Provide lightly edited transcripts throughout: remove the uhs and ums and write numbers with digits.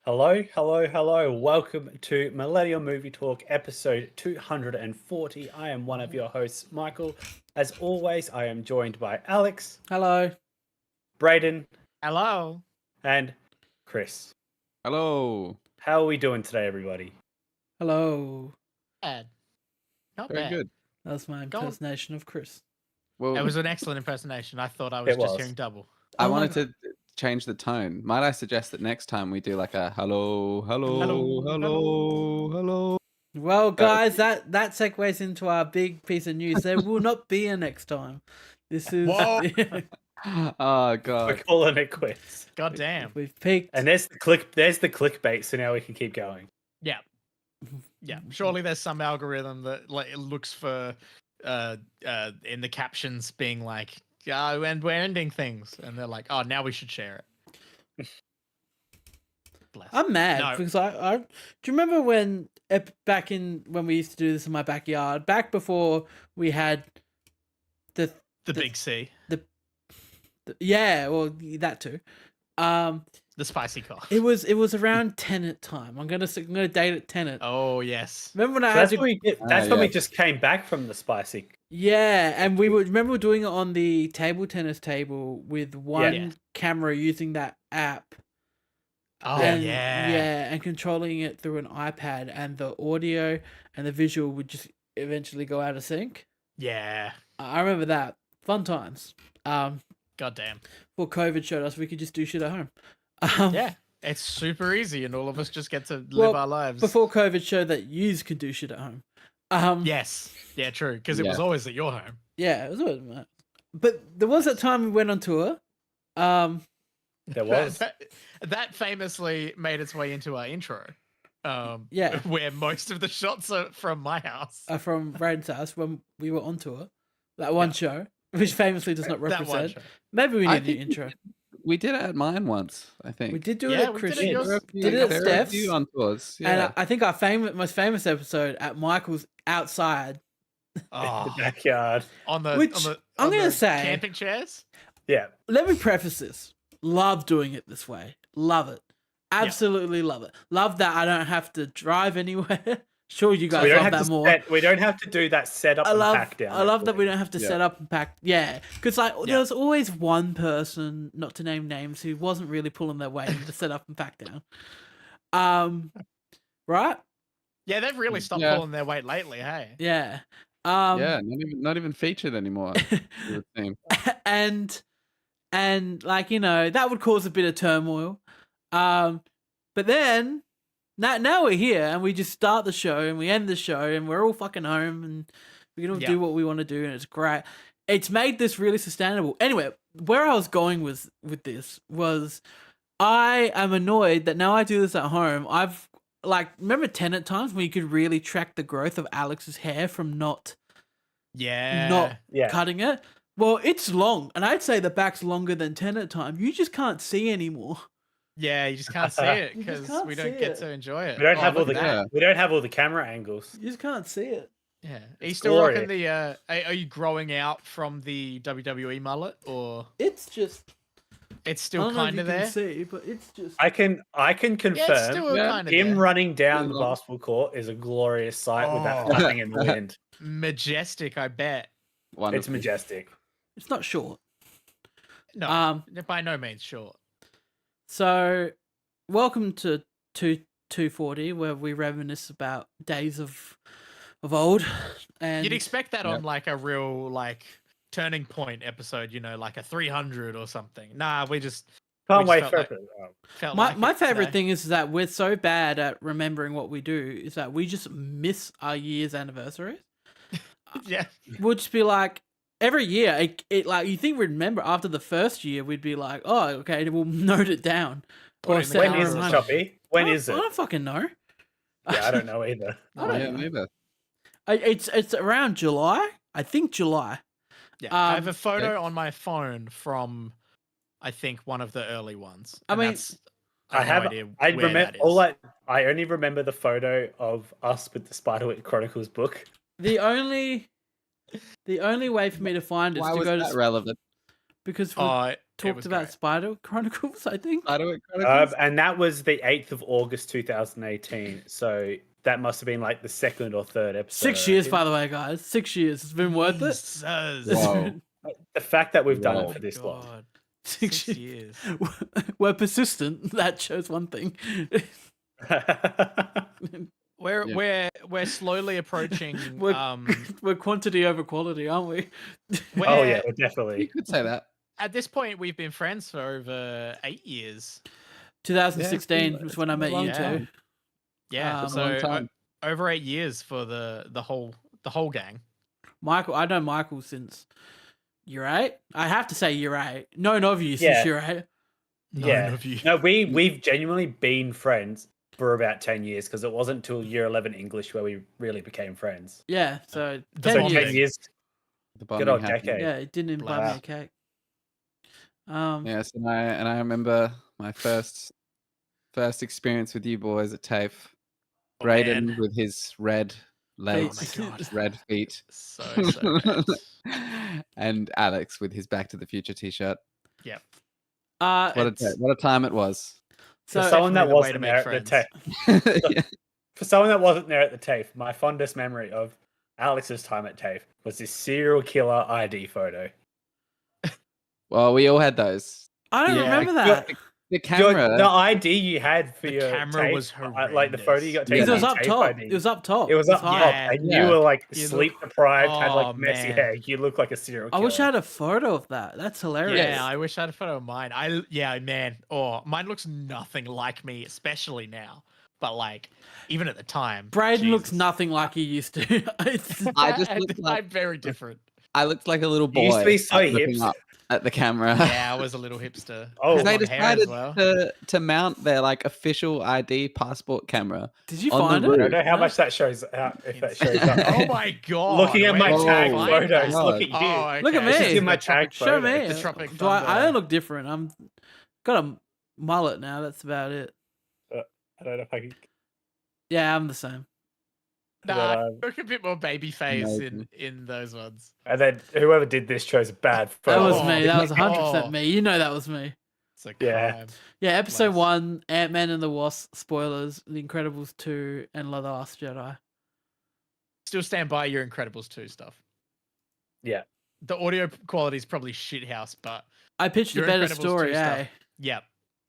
Hello, hello, hello. Welcome to Millennial Movie Talk, episode 240. I am one of your hosts, Michael. As always, I am joined by Alex, Hello. Brayden, Hello. and Chris. Hello. How are we doing today, everybody? Hello. Bad. Not Very bad. good. That was my Go on. impersonation of Chris. Well, It was an excellent impersonation. I thought I was It just was. hearing double. I Oh my wanted to change the tone. Might I suggest that next time we do like a hello, hello, Hello, hello, hello. Well, That guys, that segues into our big piece of news. There will not be a next time. This is Whoa. Oh We're god. calling it quits. God damn. we've peaked. And there's the clickbait, so now we can keep going. Yeah. Yeah. Surely there's some algorithm that like it looks for in the captions being like, yeah, and we're ending things. And they're like, oh, now we should share it. Bless. I'm mad No. because I do you remember when back in when we used to do this in my backyard, back before we had the Big C. yeah, well that too. The spicy cough. It was around Tenet time. I'm gonna date it Tenet. Oh yes. Remember when I So had that's to when we did. That's when we yeah. just came back from the spicy. Yeah, and we would remember doing it on the table tennis table with one Yeah. camera using that app. Oh and, yeah. and controlling it through an iPad, and the audio and the visual would just eventually go out of sync. Yeah. I remember that. Fun times. God damn. Before COVID showed us we could just do shit at home. Yeah. It's super easy and all of us just get to live Well, our lives. Before COVID showed that yous could do shit at home. Yes. Yeah, true. Because it Yeah. was always at your home. Yeah, it was always mad. But there was that time we went on tour. There was. That famously made its way into our intro. Yeah. Where most of the shots are from my house. From Braden's house when we were on tour. That one show, which famously does not That one represent. show. Maybe we I need the think intro. We did it at mine once, I think. We did do it Yeah, at we did it Christian. yours. There were a few- Did it at there were a Steph's? few on tours. And Yeah. I think our most famous episode at Michael's outside. Oh, The backyard. on the Which, on the, I'm on gonna the say- camping chairs. Yeah. Let me preface this. Love doing it this way. Love it. Absolutely love it. Love that I don't have to drive anywhere. Sure, you guys We don't love have that to more. we don't have to do that setup I and love, pack down. I love that we don't have to Yeah. set up and pack. Yeah, because like there's always one person, not to name names, who wasn't really pulling their weight to set up and pack down. Right? Yeah, they've really stopped Yeah. pulling their weight lately. Hey. Yeah. Yeah, not even featured anymore. It would seem. and like that would cause a bit of turmoil. But then now we're here and we just start the show and we end the show and we're all fucking home and we can all do what we want to do and it's great. It's made this really sustainable. Anyway, where I was going with this was I am annoyed that now I do this at home. I've remember Tenet times when you could really track the growth of Alex's hair from not Yeah. cutting it. Well, it's long, and I'd say the back's longer than Tenet time. You just can't see anymore. Yeah, you just can't see it You just because can't we don't see get it. to enjoy it. We don't Oh, have all look the at that. we don't have all the camera angles. You just can't see it. Yeah. Are you still glorious. rocking the? Are you growing out from the WWE mullet, or It's just it's I still don't know if kind you of can there? see, but it's just I can Yeah, it's confirm still Yeah. kind of him there. running down the Yeah. basketball court is a glorious sight with that Oh. flapping in the wind. Majestic, I bet. It's Wonderful. majestic. it's not short. No, by no means short. So welcome to 240, where we reminisce about days of old. And You'd expect that Yeah. on like a real turning point episode, like a 300 or something. Nah, we just Can't just wait felt for like- it. felt my like my it favorite today. thing is that we're so bad at remembering what we do is that we just miss our year's anniversaries. Yeah, We'll just be like every year. It like you think we'd remember after the first year, we'd be like, oh, okay, we'll note it down. Put it in the set When our is it, reminder. Choppy? When I is it? don't fucking know. Yeah, I don't know either. I don't Yeah, know. neither. It's around July. I think July. yeah. I have Um, a photo on my phone from, I think, one of the early ones. I and mean, that's- I have have. no idea I where remember that all. is. I only remember the photo of us with the Spiderwick Chronicles book. The only way for me to find it is Why to was go that to relevant? because Oh, talked about great. Spider Chronicles, I think. And that was the 8th of August 2018. So that must have been like the second or third episode. 6 years, by the way, guys. 6 years. It's been worth it. Jesus. Whoa. The fact that we've done Whoa. it for this long. God. 6 years. We're persistent. That shows one thing. We're slowly approaching. We're quantity over quality, aren't we? Oh yeah, You definitely. could say that. At this point, we've been friends for over 8 years. 2016 was when I met you time. two. Yeah, It's a long so time. over 8 years for the whole gang. Michael, I know Michael since year 8. I have to say year 8. Known of you since year 8. Yeah. Of you. No, we've genuinely been friends for about 10 years because it wasn't until year 11 English where we really became friends. Yeah, so The 10 bonding. years. 10 years. The Good bonding old happened. decade. Yeah, it didn't buy me a cake. Yes, and I remember my first experience with you boys at TAFE. Oh, Braden man. with his red legs, Oh my God. red feet, So bad. and Alex with his Back to the Future T-shirt. Yep. What a time it was. For So someone that Definitely the way wasn't to there make at the friends. TAFE, Yeah. for someone that wasn't there at the TAFE, my fondest memory of Alex's time at TAFE was this serial killer ID photo. Well, we all had those. I don't Yeah. remember that. The camera. The ID you had for The your camera TAFE, was like the photo you got taken. Because it was on up TAFE top. ID. It was up top. It was up high. top, Yeah. and Yeah. you were like You sleep deprived, had Oh, like messy man. hair. You look like a serial I killer. wish I had a photo of that. That's hilarious. Yeah, I wish I had a photo of mine. Man. Oh, mine looks nothing like me, especially now. But like, even at the time, Braden looks Jesus. nothing like he used to. It's- I just looked like I'm very different. I looked like a little boy. You used to be so looking hip. up at the camera. Yeah, I was a little hipster. Oh, Had They long hair as decided well. to mount their like official ID passport camera. Did you On the find I it? don't know how No? much that shows. If that shows up. Oh my God! Looking at my where did you tag find photos, that? look at you. Oh, okay. Look at This me. is in my The Tropic- tag Show photo. me. The Tropic Do I Thunder. don't look different. I'm got a mullet now. That's about it. I don't know if I can. Yeah, I'm the same. Nah, But, you look a bit more baby face Amazing. in those ones. And then whoever did this chose a bad That photo. was Oh, me. That was 100% oh. me. You know that was me. It's a Yeah. crime. Yeah, episode Nice. 1, Ant-Man and the Wasp, spoilers, The Incredibles 2, and The Last Jedi. Still stand by your Incredibles 2 stuff. Yeah. The audio quality is probably shithouse, but I pitched a Your better Incredibles 2 story, stuff. eh? yeah,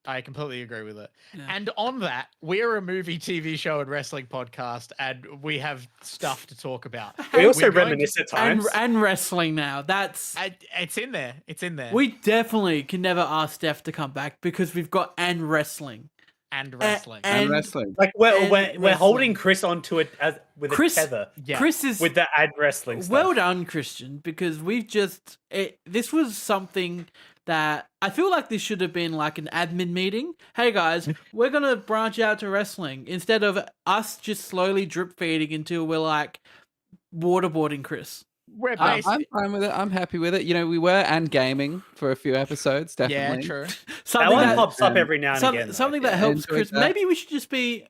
I completely agree with it. Yeah. And on that, we're a movie, TV show, and wrestling podcast, and we have stuff to talk about. We also We're going reminisce at times. And wrestling now. That's It's in there. It's in there. we definitely can never ask Steph to come back because we've got and wrestling. and wrestling. and- And wrestling. Like and we're holding wrestling. Chris onto it as with Chris- a tether yeah. Chris is with the ad wrestling stuff. well done, Christian, because this was something that I feel like this should have been like an admin meeting. Hey guys, we're gonna branch out to wrestling instead of us just slowly drip feeding until we're like waterboarding Chris. We're I'm basically. fine with it. I'm happy with it. You know, we were and gaming for a few episodes, Yeah, definitely. true. That Something one that, pops up every now and again. though. something that Yeah, helps enjoyed Chris. that. Maybe we should just be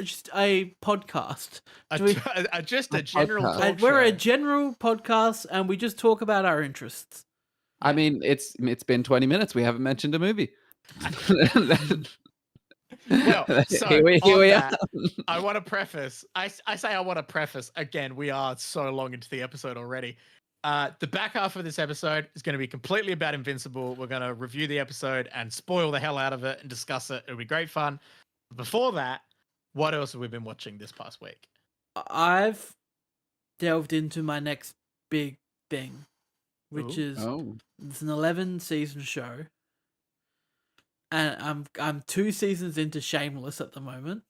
just a podcast. A- Do we- just a A general podcast. talk We're a show. general podcast and we just talk about our interests. I mean, it's been 20 minutes. We haven't mentioned a movie. Well, so here we on are. that, I want to preface. I say I want to preface again. We are so long into the episode already. The back half of this episode is going to be completely about Invincible. We're going to review the episode and spoil the hell out of it and discuss it. It'll be great fun. Before that, what else have we been watching this past week? I've delved into my next big thing, which Ooh. is Oh, it's an 11-season show, and I'm 2 seasons into Shameless at the moment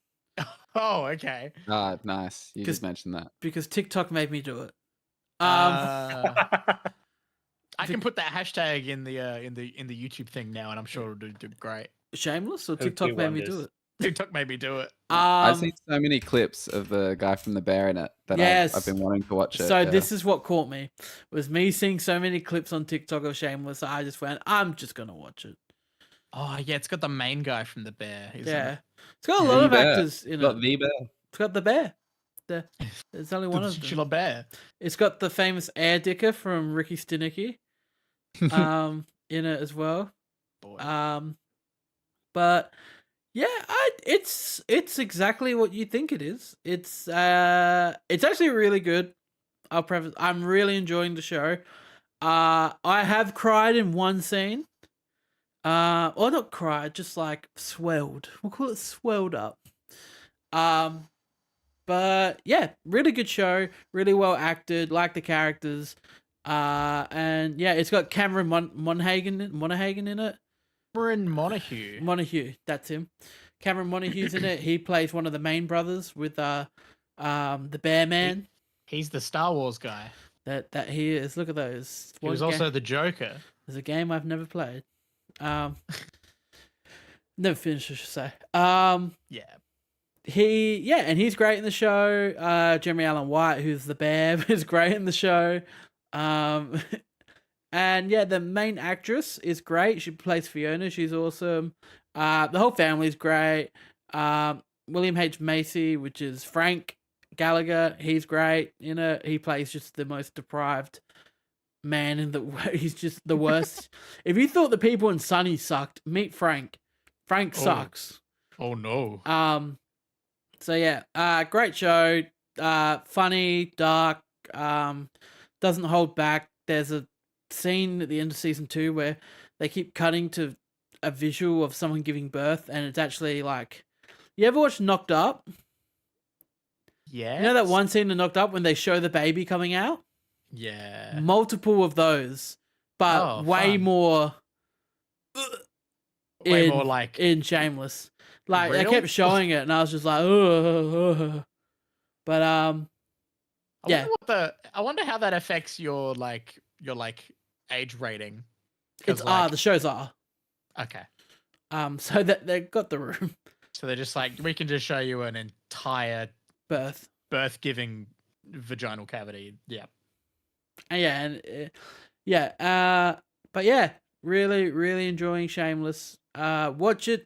Oh, okay. nice. You 'Cause- just mentioned that. because TikTok made me do it. I can put that hashtag in the YouTube thing now, and I'm sure it'll do great. Shameless or It'll TikTok do made me do wonders. it. TikTok made me do it. I've seen so many clips of the guy from the bear in it that Yes. I've been wanting to watch it. So yeah. this is what caught me, was me seeing so many clips on TikTok of Shameless. I just went, I'm just gonna watch it. Oh yeah, it's got the main guy from the bear. Isn't Yeah, it? it's got a The lot of bear. actors in Got it. the bear. It's got the bear. There's only one The of them. titular bear. It's got the famous air dicker from Ricky Stanicky. in it as well. Boy. But yeah, it's exactly what you think it is. It's actually really good. I'll preface, I'm really enjoying the show. I have cried in one scene. Or not cried, just like swelled. We'll call it swelled up. But yeah, really good show, really well acted, like the characters. And yeah, it's got Cameron Monaghan in it. Cameron Monaghan. Monaghan, that's him. Cameron Monaghan's in it. He plays one of the main brothers with the Bear Man. He's the Star Wars guy. That he is. Look at those. He was also the Joker. There's a game I've never played. Never finished, I should say. Yeah. And he's great in the show. Jeremy Allen White, who's the bear, is great in the show. And yeah, the main actress is great. She plays Fiona. She's awesome. The whole family's great. William H. Macy, which is Frank Gallagher, he's great in it. He plays just the most deprived man in the. He's just the worst. If you thought the people in Sunny sucked, meet Frank. Frank sucks. Oh no. So yeah, great show. Funny, dark. Doesn't hold back. There's a scene at the end of season 2 where they keep cutting to a visual of someone giving birth, and it's actually like, you ever watch Knocked Up? Yeah. You know that one scene in Knocked Up when they show the baby coming out? Yeah. Multiple of those, but way fun. more. Way more like in Shameless. Like real? they kept showing it, and I was just like, But yeah. I wonder how that affects your age rating. It's R. The show's R. Okay. So that they got the room. So they're just like, we can just show you an entire birth giving vaginal cavity. Yeah. But yeah, really, really enjoying Shameless. Watch it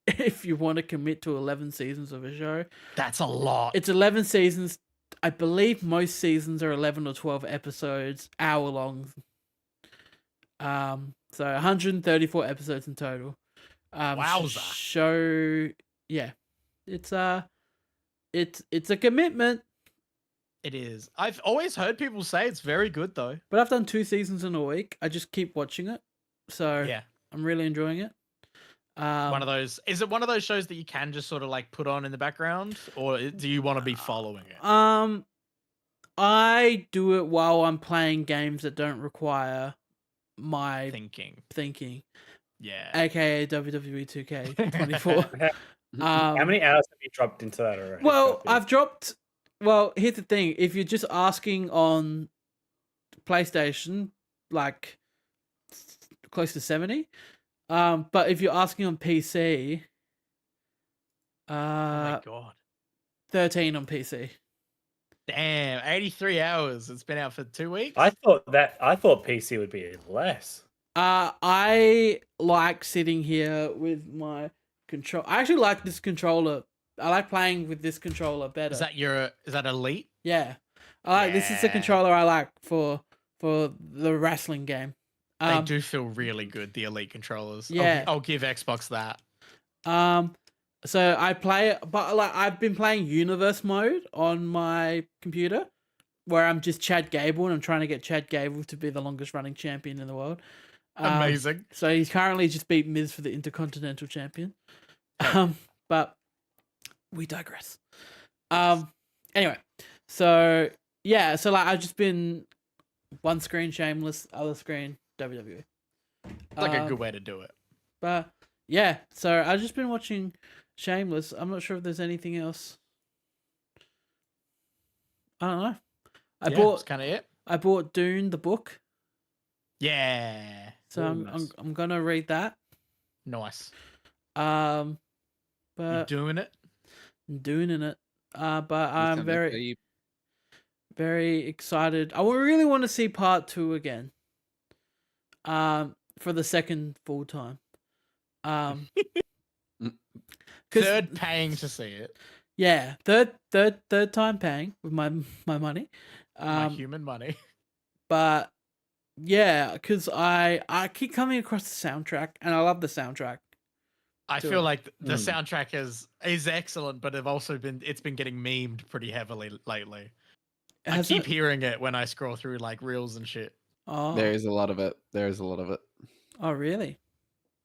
if you want to commit to 11 seasons of a show. That's a lot. It's 11 seasons. I believe most seasons are 11 or 12 episodes, hour long. So 134 episodes in total. Wowza. Show, yeah. It's a commitment. It is. I've always heard people say it's very good though. But I've done 2 seasons in a week. I just keep watching it. So yeah, I'm really enjoying it. One of those. Is it one of those shows that you can just sort of like put on in the background, or do you want to be following it? I do it while I'm playing games that don't require my thinking. Yeah. AKA WWE 2K24. How many hours have you dropped into that already? Well, I've dropped. Well, here's the thing: if you're just asking on PlayStation, like close to 70. But if you're asking on PC, oh my god, 13 on PC. Damn, 83 hours. It's been out for 2 weeks. I thought PC would be less. I like sitting here with my control. I actually like this controller. I like playing with this controller better. Is that Elite? Yeah. This is the controller I like for the wrestling game. They do feel really good, the Elite controllers. Yeah. I'll give Xbox that. So I play, but like I've been playing Universe mode on my computer, where I'm just Chad Gable and I'm trying to get Chad Gable to be the longest running champion in the world. Amazing. So he's currently just beat Miz for the Intercontinental Champion. But we digress. Anyway, so yeah, so like I've just been one screen Shameless, other screen WWE. It's like a good way to do it. But yeah, so I've just been watching Shameless. I'm not sure if there's anything else. I don't know. That's kind of it. I bought Dune the book. Yeah. So I'm gonna read that. Nice. But you doing it? I'm doing it. But I'm very excited. I really want to see part 2 again. For the second full time. Third paying to see it. Yeah, third time paying with my money. My human money. But Yeah, because I keep coming across the soundtrack, and I love the soundtrack. I feel like the soundtrack is excellent, but it's been getting memed pretty heavily lately. I keep hearing it when I scroll through like reels and shit. Oh, There is a lot of it. There is a lot of it. Oh, really?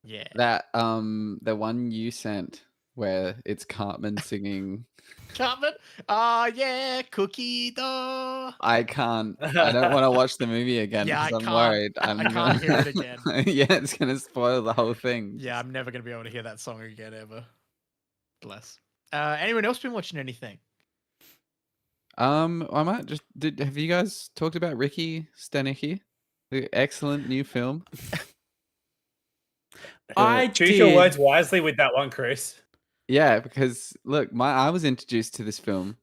Yeah. That the one you sent where it's Cartman singing. Cartman? Yeah, cookie dough. I don't want to watch the movie again Yeah, because I'm worried. I can't hear it again. Yeah, it's gonna spoil the whole thing. Yeah, I'm never gonna be able to hear that song again ever. Bless. Anyone else been watching anything? I might just have you guys talked about Ricky Stanicky? The excellent new film. I choose your words wisely with that one, Chris. Yeah, because look, I was introduced to this film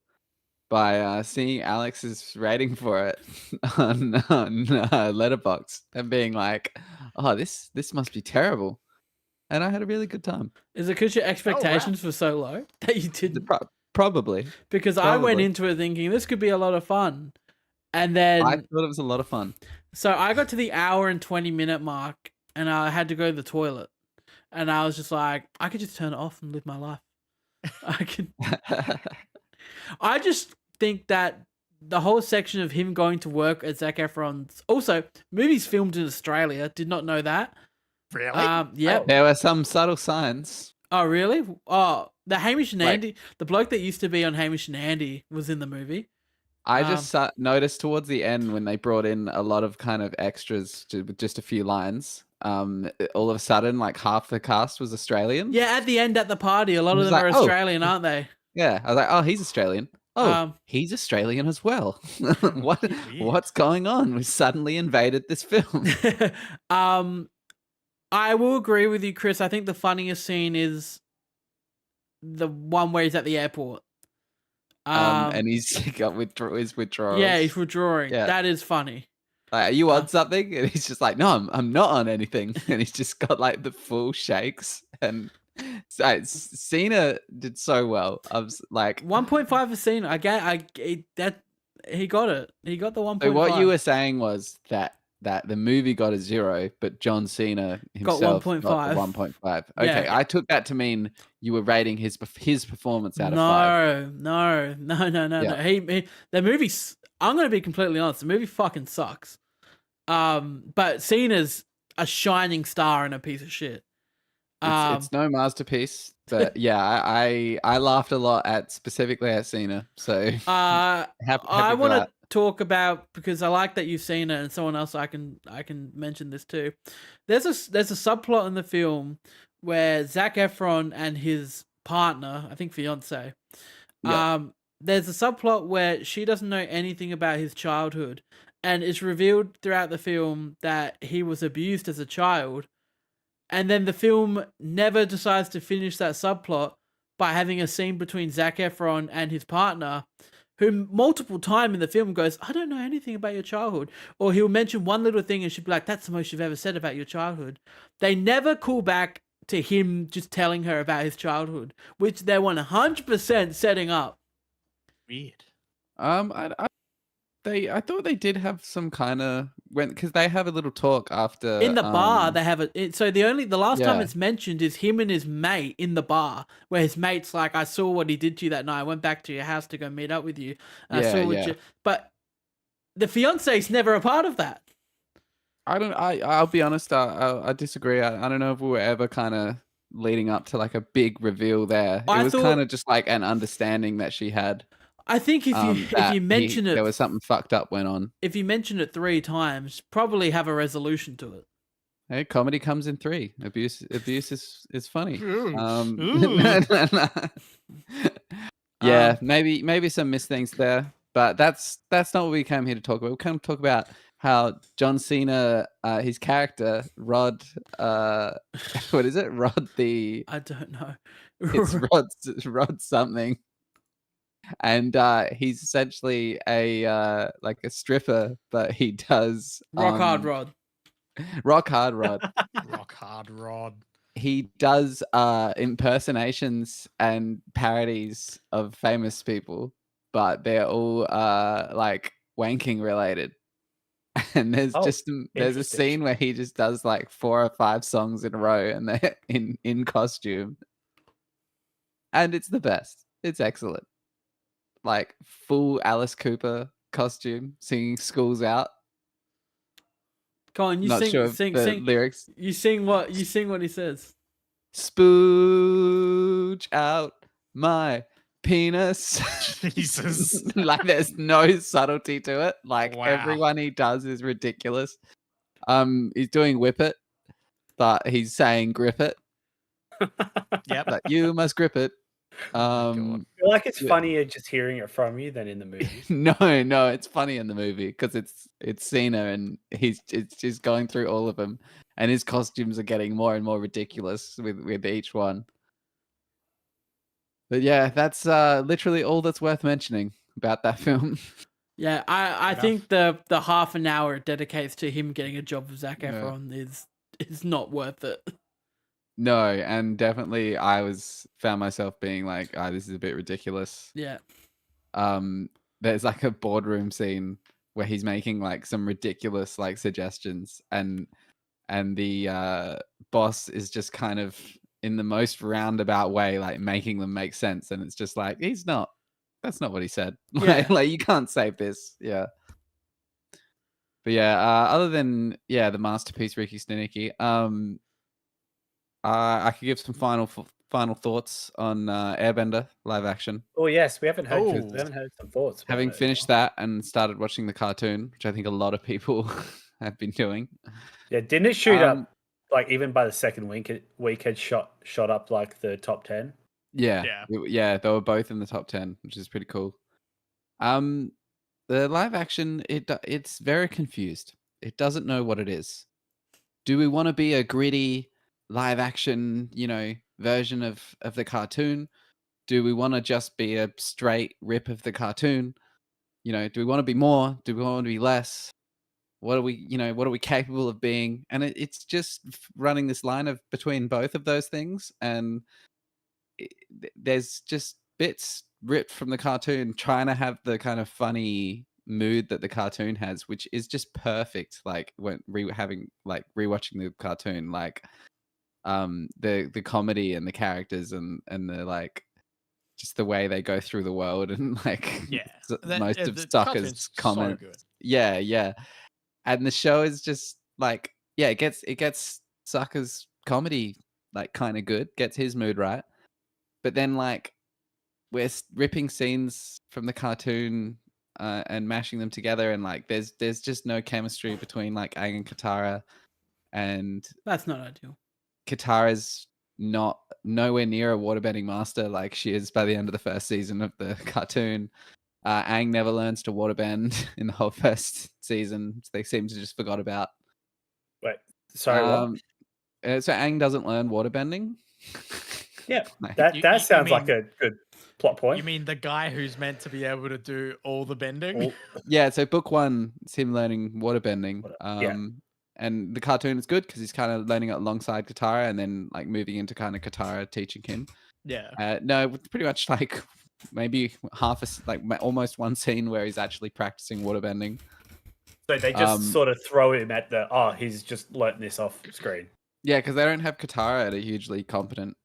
by seeing Alex's rating for it on Letterboxd and being like, "Oh, this must be terrible," and I had a really good time. Is it because your expectations were so low that you didn't? Probably. Because I went into it thinking this could be a lot of fun, and then I thought it was a lot of fun. So I got to the hour and 20-minute mark, and I had to go to the toilet, and I was just like, I could just turn it off and live my life. I can. I just think that the whole section of him going to work at Zac Efron's also movies filmed in Australia. Did not know that. Really? Yeah. There were some subtle signs. Oh, really? Oh, the Hamish and Andy, the bloke that used to be on Hamish and Andy was in the movie. I just noticed towards the end when they brought in a lot of kind of extras with just a few lines. All of a sudden, like half the cast was Australian. Yeah, at the end at the party, a lot of them are Australian, aren't they? Yeah, I was like, oh, he's Australian. Oh, he's Australian as well. What's going on? We suddenly invaded this film. I will agree with you, Chris. I think the funniest scene is the one where he's at the airport. And he's got his withdrawals. Yeah, he's withdrawing. Yeah. That is funny. Like, are you on something? And he's just like, no, I'm not on anything. And he's just got like the full shakes. And Cena did so well. I was like 1.5 for Cena. He got it. He got the 1.5. So what you were saying was that the movie got a 0, but John Cena himself got 1.5. Okay, yeah. I took that to mean you were rating his performance out of 5. No. The movie. I'm going to be completely honest. The movie fucking sucks. But Cena's a shining star and a piece of shit. It's no masterpiece, but yeah, I laughed a lot specifically at Cena. So I want to talk about, because I like that you've seen it, and someone else I can mention this too. There's a subplot in the film where Zac Efron and his partner, I think fiance, there's a subplot where she doesn't know anything about his childhood, and it's revealed throughout the film that he was abused as a child. And then the film never decides to finish that subplot by having a scene between Zac Efron and his partner, who multiple times in the film goes, I don't know anything about your childhood. Or he'll mention one little thing and she'll be like, that's the most you've ever said about your childhood. They never call back to him just telling her about his childhood, which they're 100% setting up. Weird. I thought they did have some kind of because they have a little talk after in the bar. They have it. So the last time it's mentioned is him and his mate in the bar, where his mate's like, "I saw what he did to you that night. I went back to your house to go meet up with you. I saw what you." But the fiance's never a part of that. I'll be honest. I disagree. I don't know if we were ever kind of leading up to like a big reveal there. It was kind of just like an understanding that she had. I think if you mention it, there was something fucked up went on. If you mention it 3 times, probably have a resolution to it. Hey, comedy comes in 3. Abuse is funny. Yeah, maybe some missed things there, but that's not what we came here to talk about. We came to talk about how John Cena, his character Rod, what is it? Rod the I don't know. It's Rod something. And he's essentially a stripper, but he does Rock Hard Rod. Rock Hard Rod. Rock Hard Rod. He does impersonations and parodies of famous people, but they're all like wanking related. And there's Oh, there's a interesting. scene where he just does like 4 or 5 songs in a row, and they're in costume, and it's the best. It's excellent. Like full Alice Cooper costume, singing "School's Out." Come on, you Not sure of sing, the lyrics. You sing what he says. Spooge out my penis. Jesus. Like there's no subtlety to it. Like Wow. everyone he does is ridiculous. He's doing whip it, but he's saying grip it. Yep. Like you must grip it. God. I feel like it's Yeah. funnier just hearing it from you than in the movie. No, it's funny in the movie because it's Cena and it's just going through all of them, and his costumes are getting more and more ridiculous with each one. But yeah, that's literally all that's worth mentioning about that film. Yeah, I think the half an hour it dedicates to him getting a job with Zac Yeah. Efron is not worth it. No, and definitely found myself being like, this is a bit ridiculous. Yeah. There's like a boardroom scene where he's making like some ridiculous like suggestions, and the boss is just kind of in the most roundabout way like making them make sense, and it's just like that's not what he said. Yeah. Like you can't save this. Yeah. But yeah, other than the masterpiece Ricky Stanicky, I could give some final thoughts on Airbender live action. Oh yes, we haven't heard Oh. some thoughts. about Having it. finished that and started watching the cartoon, which I think a lot of people have been doing. Yeah, didn't it shoot up like even by the second week had shot up like the top 10? Yeah, they were both in the top 10, which is pretty cool. The live action it's very confused. It doesn't know what it is. Do we want to be a gritty live action, version of the cartoon? Do we want to just be a straight rip of the cartoon? Do we want to be more? Do we want to be less? What are we capable of being? And it's just running this line of between both of those things, and there's just bits ripped from the cartoon trying to have the kind of funny mood that the cartoon has, which is just perfect. Like when rewatching the cartoon, like the comedy and the characters and the like, just the way they go through the world and like most of Sucker's comments. So Yeah. And the show is just like, it gets Sucker's comedy like kind of good, gets his mood right. But then like we're ripping scenes from the cartoon and mashing them together, and like there's just no chemistry between like Aang and Katara, and That's not ideal. Katara's nowhere near a waterbending master like she is by the end of the first season of the cartoon. Aang never learns to waterbend in the whole first season. They seem to just forgot about. Wait, sorry, what? So Aang doesn't learn waterbending. Yeah, Like, that sounds like a good plot point. You mean the guy who's meant to be able to do all the bending? Yeah, so book 1 is him learning waterbending. Yeah. And the cartoon is good because he's kind of learning it alongside Katara, and then like moving into kind of Katara teaching him. Yeah. No, pretty much like maybe almost one scene where he's actually practicing waterbending. So they just sort of throw him at he's just learnt this off screen. Yeah, because they don't have Katara at a hugely competent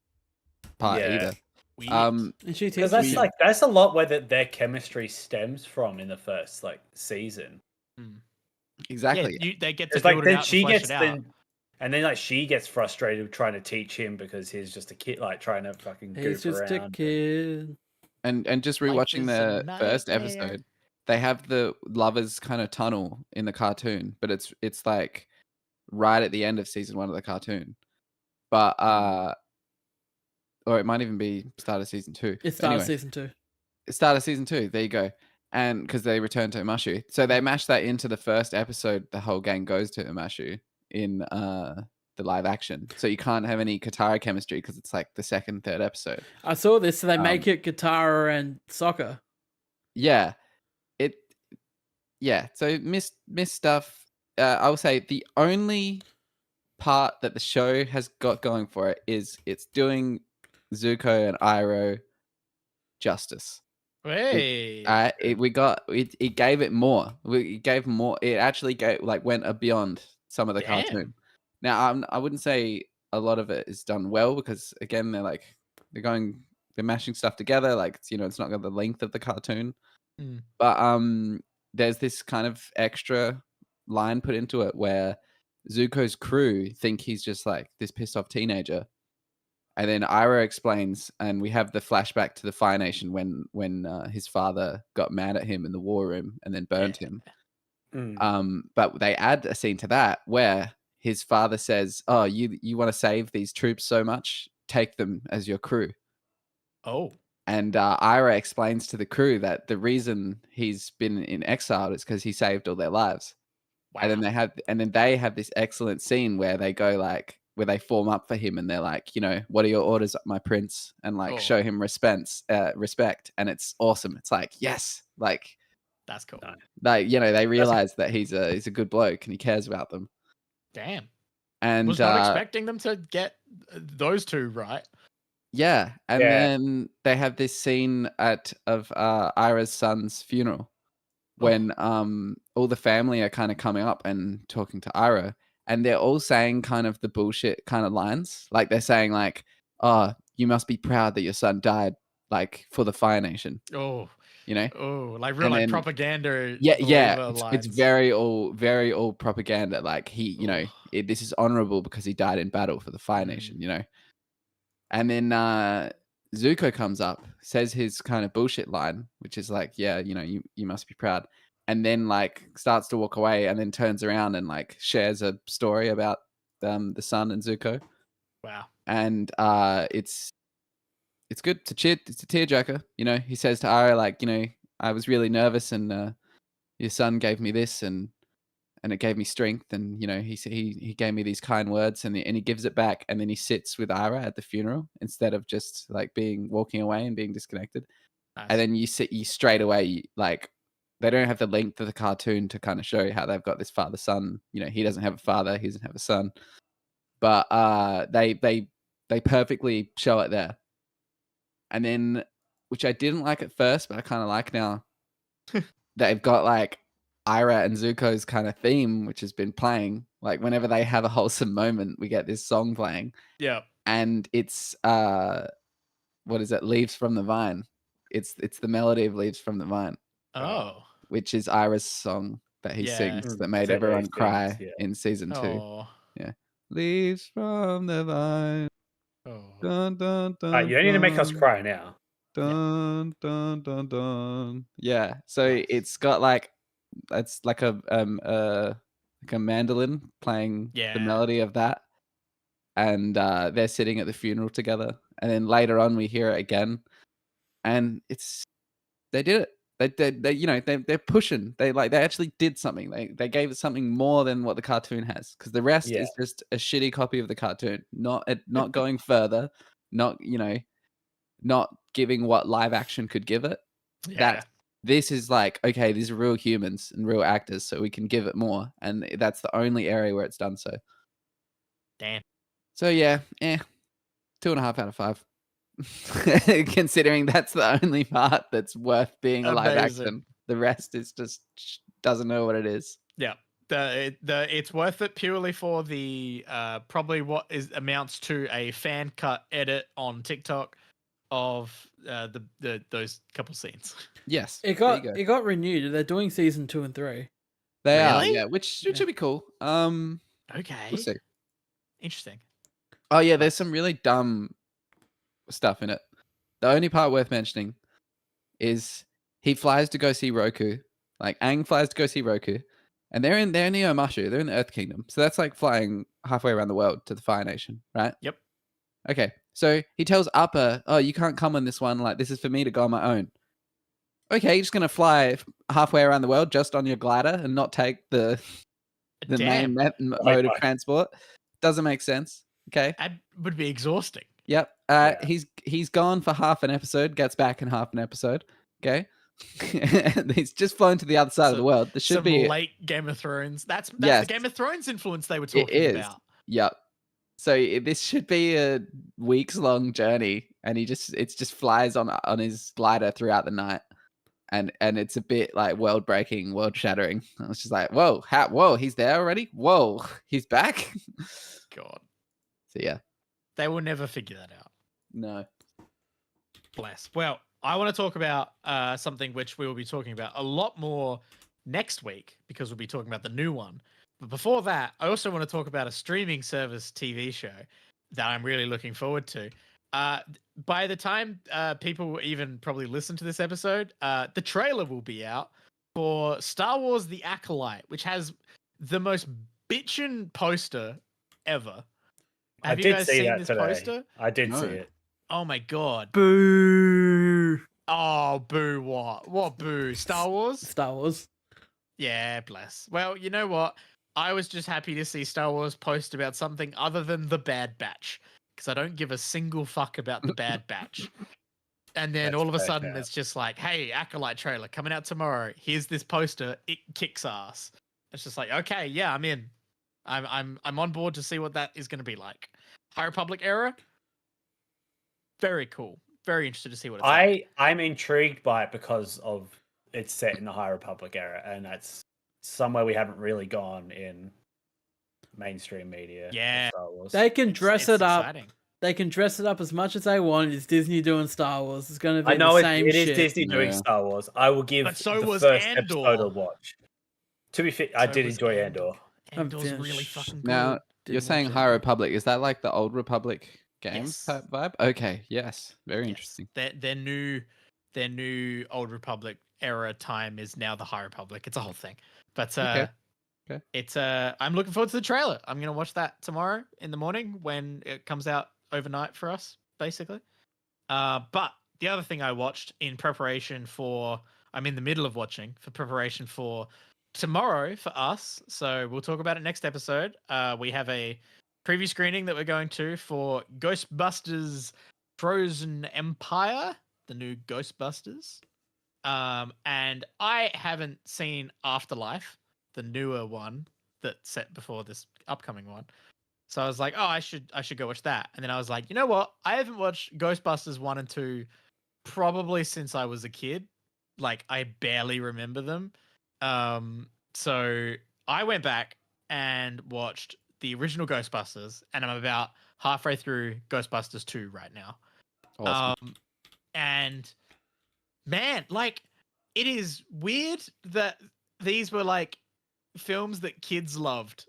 part either. Because that's a lot where their chemistry stems from in the first like season. Exactly. Yeah, they get to it's like build it then out she and flesh gets it out. and then like she gets frustrated trying to teach him because he's just a kid, like trying to fucking goof He's just around. a kid. And just rewatching the first episode, they have the lovers kind of tunnel in the cartoon, but it's like right at the end of season 1 of the cartoon. But or it might even be start of season 2. It's start of season 2. Start of season 2. There you go. And because they return to Umashu, so they mash that into the first episode. The whole gang goes to Umashu in the live action, so you can't have any Katara chemistry because it's like the second, third episode. I saw this, so they make it Katara and Sokka. Yeah, so missed stuff. I will say the only part that the show has got going for it is it's doing Zuko and Iroh justice. Hey. It gave it more. It gave more. It actually went beyond some of the Damn. cartoon. Now, I wouldn't say a lot of it is done well because again, they're mashing stuff together. Like it's not got the length of the cartoon, Mm. but there's this kind of extra line put into it where Zuko's crew think he's just like this pissed off teenager. And then Ira explains, and we have the flashback to the Fire Nation when his father got mad at him in the war room and then burnt him. But they add a scene to that where his father says, "Oh, you want to save these troops so much? Take them as your crew." Oh. And Ira explains to the crew that the reason he's been in exile is because he saved all their lives. Wow. And then they have this excellent scene where they go where they form up for him and they're like, what are your orders, my prince? And show him respect. And it's awesome. It's like, yes, That's cool. they realize that he's a good bloke and he cares about them. Damn. And was not expecting them to get those two right. Yeah. And then they have this scene of Ira's son's funeral when all the family are kind of coming up and talking to Ira. And they're all saying kind of the bullshit kind of lines. Like they're saying "Oh, you must be proud that your son died for the Fire Nation." Oh, Oh, propaganda. Yeah. It's very all propaganda. This is honorable because he died in battle for the Fire Nation, And then Zuko comes up, says his kind of bullshit line, which is you must be proud. And then starts to walk away and then turns around and shares a story about the son and Zuko. Wow. And it's good. It's a tearjerker. He says to Ira, I was really nervous and your son gave me this and it gave me strength. And, he gave me these kind words and he gives it back. And then he sits with Ira at the funeral instead of just walking away and being disconnected. Nice. And then you straight away, they don't have the length of the cartoon to kind of show you how they've got this father-son. He doesn't have a father, he doesn't have a son. But they perfectly show it there. And then, which I didn't like at first, but I kind of like now, they've got Ira and Zuko's kind of theme, which has been playing. Whenever they have a wholesome moment, we get this song playing. Yeah. And it's what is it? Leaves from the Vine. It's the melody of Leaves from the Vine. Oh. Which is Ira's song that he sings that made everyone cry in season 2. Oh. Yeah. Leaves from the vine. Oh. Dun, dun, dun, You don't need to make us cry now. Dun, dun, dun, dun. Yeah. So it's got it's like a mandolin playing the melody of that. And they're sitting at the funeral together. And then later on we hear it again. And they did it. They're pushing. They actually did something. They gave it something more than what the cartoon has, because the rest is just a shitty copy of the cartoon. Not going further. Not giving what live action could give it. Yeah. This is okay, these are real humans and real actors, so we can give it more, and that's the only area where it's done so. Damn. So 2.5 out of 5. Considering that's the only part that's worth being a live action. The rest is just doesn't know what it is. Yeah. It's worth it purely for the probably what amounts to a fan cut edit on TikTok of those couple scenes. Yes. It got renewed. They're doing season 2 and 3. They are, yeah, which should be cool. Okay. We'll see. Interesting. Oh yeah, there's some really dumb stuff in it. The only part worth mentioning is he flies to go see Roku. Aang flies to go see Roku, and they're in the Omashu. They're in the Earth Kingdom, so that's flying halfway around the world to the Fire Nation, right? Yep. Okay, so he tells Appa, "Oh, you can't come on this one. This is for me to go on my own." Okay, you're just gonna fly halfway around the world just on your glider and not take the main mode of transport. Doesn't make sense. Okay, that would be exhausting. Yep. He's gone for half an episode, gets back in half an episode. Okay. He's just flown to the other side of the world. There should be late Game of Thrones. That's the Game of Thrones influence they were talking about. Yep. So this should be a weeks-long journey, and it just flies on his glider throughout the night. and it's a bit like world breaking, world shattering. I was just like, whoa, whoa, he's there already. Whoa, he's back. God, So yeah, they will never figure that out. no. Bless. Well, I want to talk about something which we will be talking about a lot more next week because we'll be talking about the new one. But before that, I also want to talk about a streaming service TV show that I'm really looking forward to. By the time people even probably listen to this episode, the trailer will be out for Star Wars: The Acolyte, which has the most bitchin' poster ever. Have you guys seen this poster? I did No. see it. Oh my god. Boo. Oh, boo what? What boo? Star Wars? Star Wars. Yeah, bless. Well, you know what? I was just happy to see Star Wars post about something other than the Bad Batch. Because I don't give a single fuck about the Bad Batch. And then That's all of a fair sudden cap. it's just like, hey, Acolyte trailer coming out tomorrow. Here's this poster. It kicks ass. It's just like, okay, yeah, I'm in. I'm on board to see what that is going to be like. High Republic era. Very cool. Very interested to see what it's like. I'm intrigued by it because of it's set in the High Republic era, and that's somewhere we haven't really gone in mainstream media. Yeah. Star Wars. They can dress it up. Exciting. They can dress it up as much as they want. It's Disney doing Star Wars. It's going to be I know the it same is shit. Disney doing Yeah. Star Wars. I will give But so the was first Andor. episode a watch. To be fair, I So did was enjoy Andor. Andor's finished. really fucking good. Now Didn't you're saying watch High it. Republic. Is that like the old Republic games Yes. type vibe? Okay, yes, very Yes. interesting. Their new Old Republic era time is now the High Republic. It's a whole thing. But Okay. it's I'm looking forward to the trailer. I'm gonna watch that tomorrow in the morning when it comes out overnight for us, basically. But the other thing I watched in preparation for I'm in the middle of watching for preparation for tomorrow for us. So we'll talk about it next episode. We have a preview screening that we're going to for Ghostbusters Frozen Empire, the new Ghostbusters. And I haven't seen Afterlife, the newer one that's set before this upcoming one. So I was like, oh, I should go watch that. And then I was like, you know what? I haven't watched Ghostbusters 1 and 2 probably since I was a kid. Like I barely remember them. So I went back and watched the original Ghostbusters, and I'm about halfway through Ghostbusters 2 right now. Awesome. And man, like it is weird that these were like films that kids loved.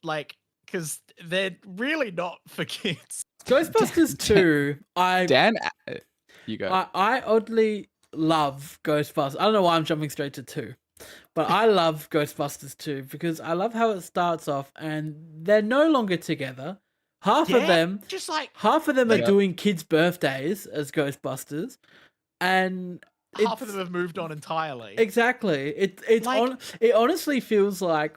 Like, because they're really not for kids. Ghostbusters 2, Dan, you go. I oddly love Ghostbusters. I don't know why I'm jumping straight to 2. But I love Ghostbusters 2 because I love how it starts off and they're no longer together. Half of them just like are Yeah. doing kids' birthdays as Ghostbusters. And half of them have moved on entirely. exactly. It honestly feels like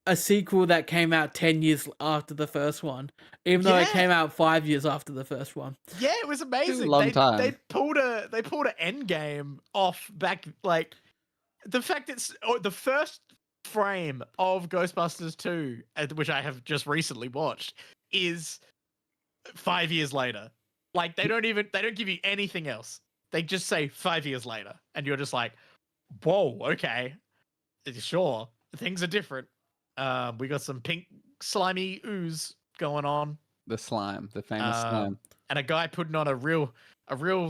a sequel that came out 10 years after the first one, even though it Yeah. came out 5 years after the first one. Yeah, it was amazing. long time. They pulled an end game off back, like the fact it's the first frame of Ghostbusters 2, which I have just recently watched, is 5 years later. Like they don't give you anything else. They just say 5 years later, and you're just like, whoa, okay, sure, things are different. We got some pink slimy ooze going on, The slime, the famous slime. and a guy putting on a real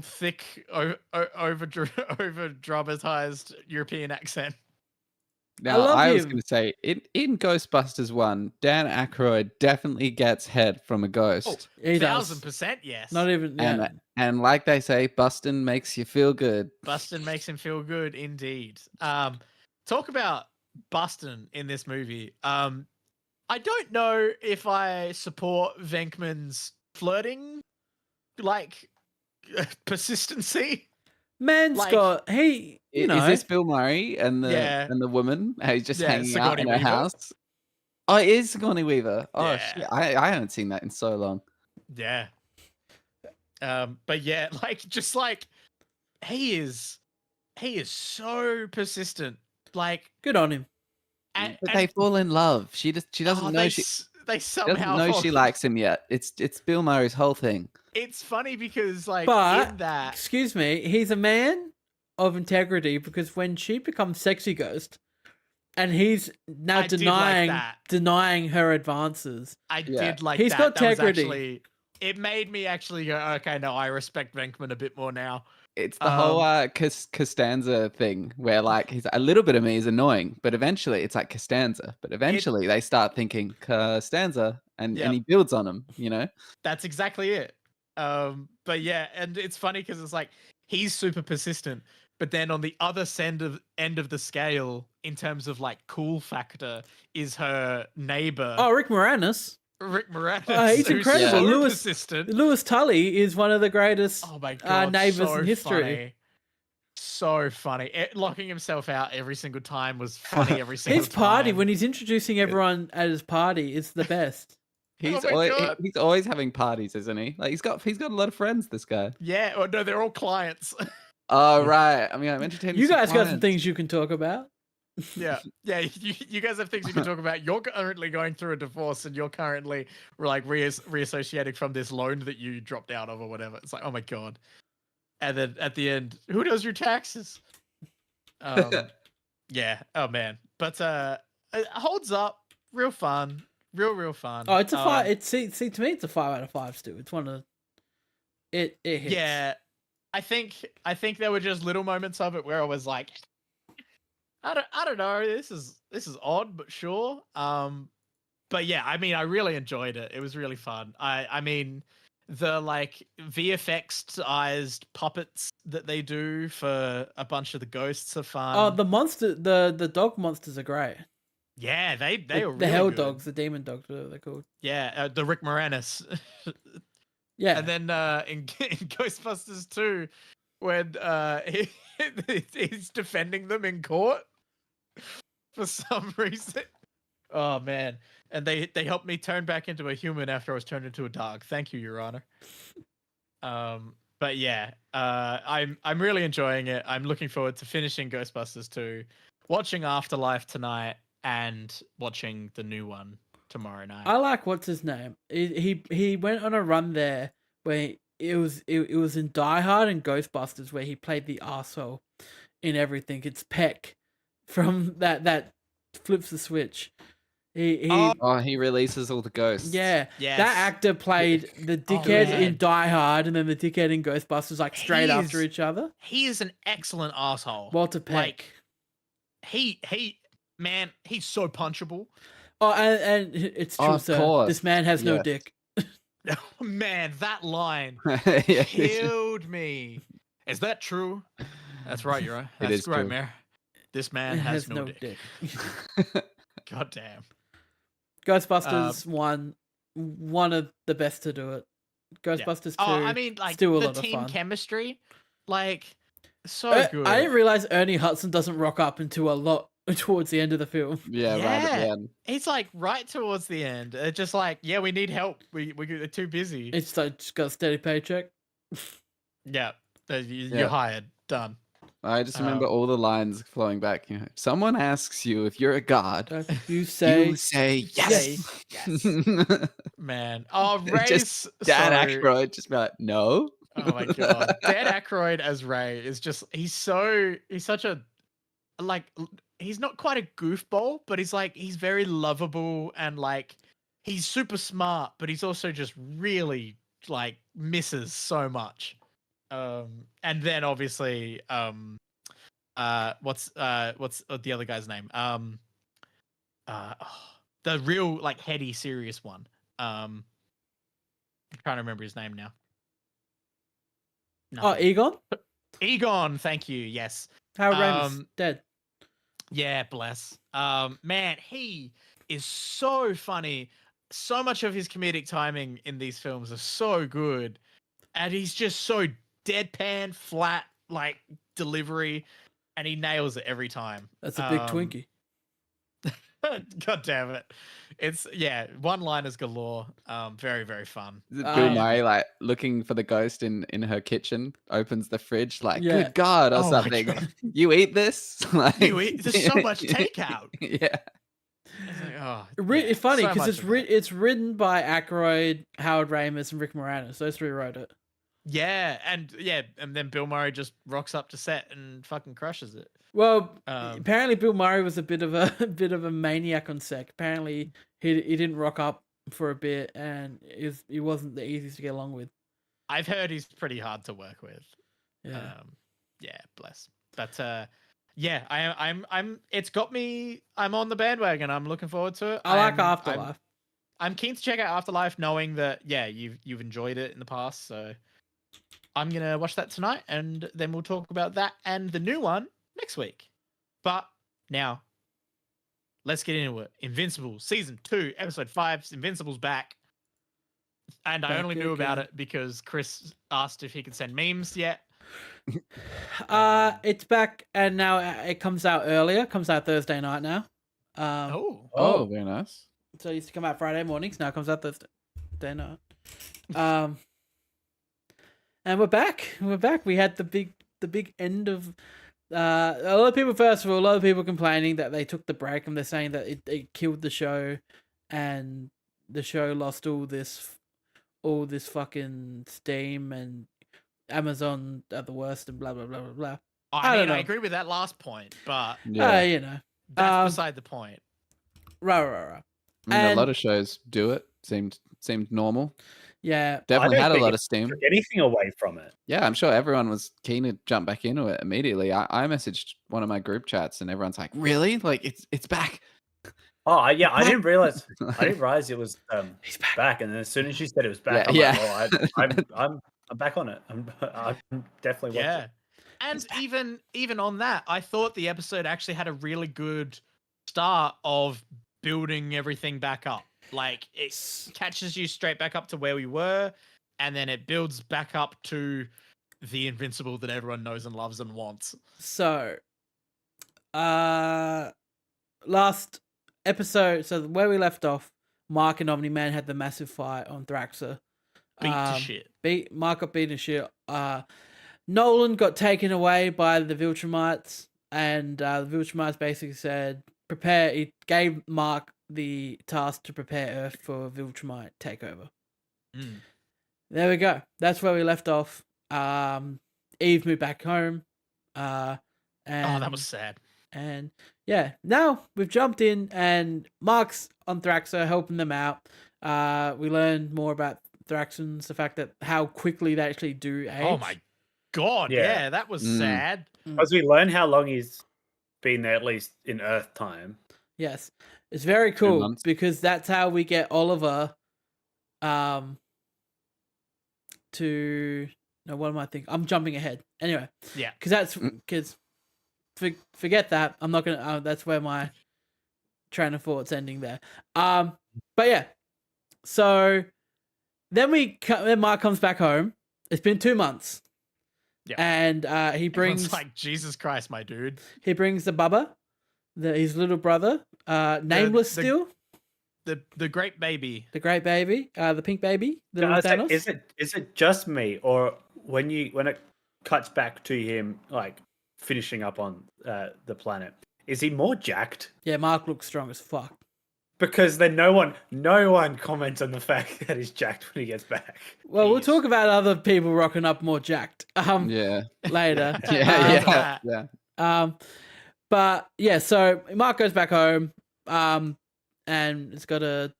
thick, over dramatized European accent. Now, love I was him. going to say, in Ghostbusters 1, Dan Aykroyd definitely gets head from a ghost. He does. 1000% yes. Not even And like they say, bustin' makes you feel good. Bustin makes him feel good, indeed. Talk about Bustin in this movie. I don't know if I support Venkman's flirting, like persistency. Man's like- got he you know Is this Bill Murray and the Yeah. and the woman who's just Yeah, hanging out Sigourney in her Weaver. house? Oh, it is Sigourney Weaver. Oh, Yeah. shit. I haven't seen that in so long. Yeah. But yeah, like just like he is so persistent. Like good on him. and, But they fall in love. She doesn't know she they doesn't somehow know fall- she likes him yet. It's Bill Murray's whole thing. It's funny because like But in that excuse me, he's a man of integrity because when she becomes sexy ghost, and he's now I did like denying her advances. I Yeah. did like He's that. got That was integrity. actually, it made me actually go, okay, no, I respect Venkman a bit more now. It's the whole Costanza thing where like he's a little bit of me is annoying, but eventually it's like Costanza. But eventually they start thinking Costanza, and Yep. he builds on him. You know. That's exactly it. But yeah, and it's funny because it's like he's super persistent, but then on the other end of the scale, in terms of like cool factor, is her neighbor. Oh, Rick Moranis. Rick Moranis. Oh, he's who's incredible. So Lewis- persistent. Lewis Tully is one of the greatest Oh my god, neighbors so in history. Funny. So funny. Locking himself out every single time was funny every single His time. party, when he's introducing everyone at his party, is the best. He's Oh my always, God. he's always having parties, isn't he? Like he's got a lot of friends. This guy. Yeah, oh no, they're all clients. Oh right. I mean, I'm entertaining. You guys got some things you can talk about. Yeah, you guys have things you can talk about. You're currently going through a divorce, and you're currently like reassociating from this loan that you dropped out of or whatever. It's like, oh my god. And then at the end, who does your taxes? Yeah. Oh man. But it holds up. Real fun. Real fun. Oh, it's a 5. It's see to me, it's a 5 out of 5. Stu. It's one of it. It hits. Yeah. I think there were just little moments of it where I was like, I don't know. This is odd, but sure. But yeah, I mean, I really enjoyed it. It was really fun. I mean, the like VFX-ized puppets that they do for a bunch of the ghosts are fun. Oh, the monster, the dog monsters are great. Yeah, they The, were really the hell good. dogs, the demon dogs, whatever they're called. Yeah, the Rick Moranis. Yeah, And then in Ghostbusters 2, when he's defending them in court for some reason. Oh man! And they helped me turn back into a human after I was turned into a dog. Thank you, Your Honor. But yeah, I'm really enjoying it. I'm looking forward to finishing Ghostbusters 2, watching Afterlife tonight, and watching the new one tomorrow night. I like what's his name. He went on a run there where it was in Die Hard and Ghostbusters where he played the arsehole in everything. It's Peck from that flips the switch. He he releases all the ghosts. yeah. Yes. That actor played the dickhead man. in Die Hard and then the dickhead in Ghostbusters like straight after He's- each other. He is an excellent asshole. Walter Peck. Like, he man, he's so punchable. Oh, and it's true, Of sir. course. This man has no Yes. dick. Man, that line Yeah. killed me. Is that true? That's right, you're right. It That's is right, true. Mayor. This man It has no dick. God damn. Ghostbusters one of the best to do it. Ghostbusters 2. Oh, I mean, like still a the lot of team fun. chemistry, like so good. I didn't realize Ernie Hudson doesn't rock up until a lot towards the end of the film. Yeah, right at the Yeah. end. He's like right towards the end. It's just like, yeah, we need help. We're too busy. It's like just got a steady paycheck. Yeah, Yeah. you're hired. Done. I just remember all the lines flowing back. You know, if someone asks you if you're a god, You say you say yes. Yes. Man. Oh, Ray's Just Dan so... Aykroyd just be like, no. Oh my god. Dan Aykroyd as Ray is just he's such a like he's not quite a goofball, but he's very lovable and like he's super smart, but he's also just really like misses so much. And then obviously what's the other guy's name? The real like heady serious one. I'm trying to remember his name now. Oh, Nothing. Egon? Egon, thank you. Yes. Harold Ramis dead. Yeah, bless. Man, he is so funny. So much of his comedic timing in these films are so good. And he's just so deadpan, flat, like delivery, and he nails it every time. That's a big Twinkie. God damn it. It's one-liners galore. Very, very fun. Bill Um, Murray like looking for the ghost in her kitchen, opens the fridge like, Yeah. good God, or Oh my something. God. You eat this? Like, There's so much takeout. Yeah. It's like, oh, It's funny so because much of that. it's written by Aykroyd, Howard Ramis, and Rick Moranis. Those three wrote it. Yeah, and then Bill Murray just rocks up to set and fucking crushes it. Well, Um, apparently Bill Murray was a bit of a bit of a maniac on set. Apparently he didn't rock up for a bit, and he wasn't the easiest to get along with. I've heard he's pretty hard to work with. Yeah. Yeah, bless. But yeah, I'm. It's got me. I'm on the bandwagon. I'm looking forward to it. I like Afterlife. I'm keen to check out Afterlife, knowing that you've enjoyed it in the past. So I'm gonna watch that tonight, and then we'll talk about that and the new one next week. But now, let's get into it. Invincible season 2, episode 5. Invincible's back, and I only knew about it because Chris asked if he could send memes yet. It's back, and now it comes out earlier. Comes out Thursday night now. Oh, very nice. So it used to come out Friday mornings. Now it comes out Thursday night. And we're back. We're back. We had the big end of. A lot of people. First of all, a lot of people complaining that they took the break, and they're saying that it killed the show, and the show lost all this fucking steam, and Amazon are the worst, and blah blah blah blah blah. I mean, I agree with that last point, but you know, that's beside the point. Right. I mean, a lot of shows do it. Seemed normal. Yeah, Definitely had a lot of steam. Took anything away from it. Yeah, I'm sure everyone was keen to jump back into it immediately. I messaged one of my group chats, and everyone's like, "Really? Like it's back?" Oh yeah, I didn't realize it was back. And then as soon as she said it was back, I'm back on it. I'm definitely watching. And even on that, I thought the episode actually had a really good start of building everything back up. Like, it catches you straight back up to where we were, and then it builds back up to the Invincible that everyone knows and loves and wants. So, last episode, so where we left off, Mark and Omni-Man had the massive fight on Thraxa. Beat to shit. Mark got beaten to shit. Nolan got taken away by the Viltrumites, and the Viltrumites basically said, he gave Mark the task to prepare Earth for Viltrumite takeover. There we go. That's where we left off. Eve moved back home. And that was sad. And yeah, now we've jumped in, and Mark's on Thraxa helping them out. We learned more about Thraxans, the fact that how quickly they actually do age. Oh my god, yeah, that was sad. As we learn how long he's been there, at least in Earth time. Yes, it's very cool because that's how we get Oliver. To no, what am I thinking? I'm jumping ahead. Anyway, yeah, because forget that. I'm not gonna. That's where my train of thought's ending there. But yeah, so then Mark comes back home. It's been 2 months. Yeah, and he brings like, Jesus Christ, my dude. He brings the Bubba, his little brother, nameless still. The great baby. The great baby, the pink baby. Is it just me, or when it cuts back to him like finishing up on the planet, is he more jacked? Yeah, Mark looks strong as fuck. Because then no one comments on the fact that he's jacked when he gets back. Well, we'll talk about other people rocking up more jacked. Later. yeah. But yeah, so Mark goes back home, and it's got to